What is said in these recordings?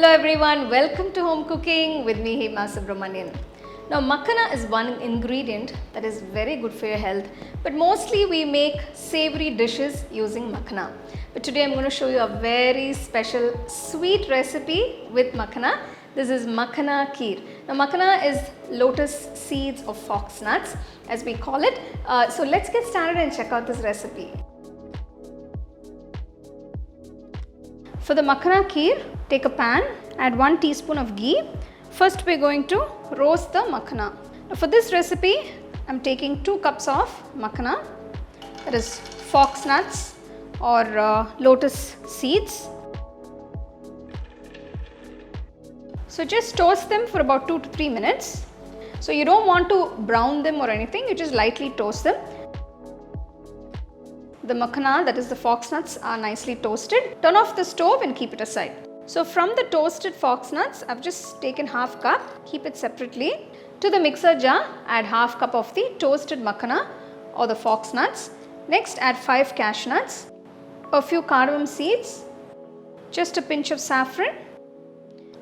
Hello everyone, welcome to Home Cooking with me Hema Subramanian. Now makhana is one ingredient that is very good for your health, but mostly we make savory dishes using makhana. But today I'm going to show you a very special sweet recipe with makhana. This is Makhana Kheer. Now makhana is lotus seeds of fox nuts as we call it. So let's get started and check out this recipe. For the Makhana Kheer, take a pan, add 1 teaspoon of ghee. First we are going to roast the makhana. Now for this recipe, I am taking 2 cups of makhana, that is fox nuts or lotus seeds. So just toast them for about 2 to 3 minutes. So you don't want to brown them or anything, you just lightly toast them. The makhana, that is the fox nuts, are nicely toasted. Turn off the stove and keep it aside. So from the toasted fox nuts, I've just taken half cup, keep it separately. To the mixer jar, add half cup of the toasted makhana or the fox nuts. Next add 5 cashew nuts, a few cardamom seeds, just a pinch of saffron.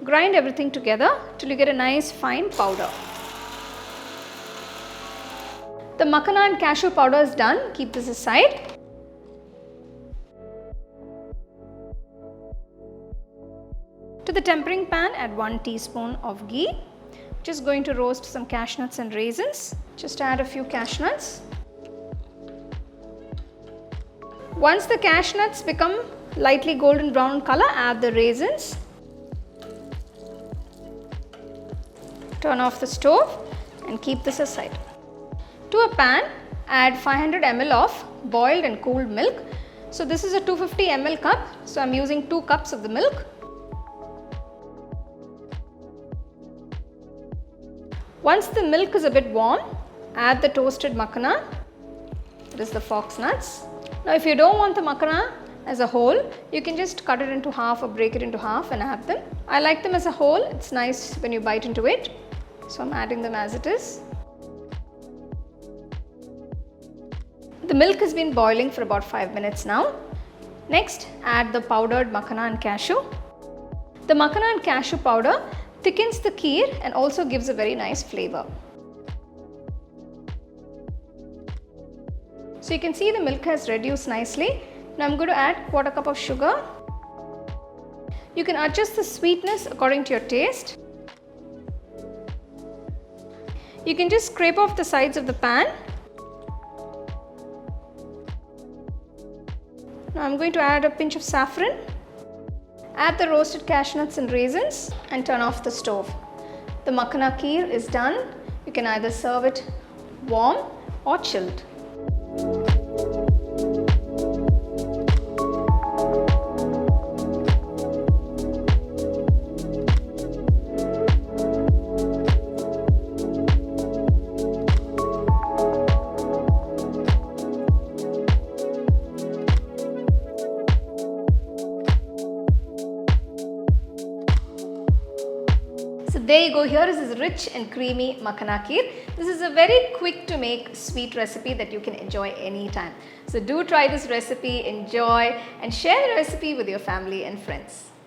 Grind everything together till you get a nice fine powder. The makhana and cashew powder is done, keep this aside. To the tempering pan, add 1 teaspoon of ghee. Just going to roast some cashew nuts and raisins. Just add a few cashew nuts. Once the cashew nuts become lightly golden brown in color, add the raisins. Turn off the stove and keep this aside. To a pan, add 500 ml of boiled and cooled milk. So this is a 250 ml cup, so I am using 2 cups of the milk. Once the milk is a bit warm, add the toasted makhana, that is the fox nuts. Now if you don't want the makhana as a whole, you can just cut it into half or break it into half and add them. I like them as a whole, it's nice when you bite into it. So I'm adding them as it is. The milk has been boiling for about 5 minutes now. Next, add the powdered makhana and cashew. The makhana and cashew powder thickens the kheer and also gives a very nice flavor. So you can see the milk has reduced nicely. Now I'm going to add 1/4 cup of sugar. You can adjust the sweetness according to your taste. You can just scrape off the sides of the pan. Now I'm going to add a pinch of saffron. Add the roasted cashew nuts and raisins and turn off the stove. The Makhana Kheer is done. You can either serve it warm or chilled. So there you go, here is this rich and creamy Makhana Kheer. This is a very quick to make sweet recipe that you can enjoy anytime. So do try this recipe, enjoy and share the recipe with your family and friends.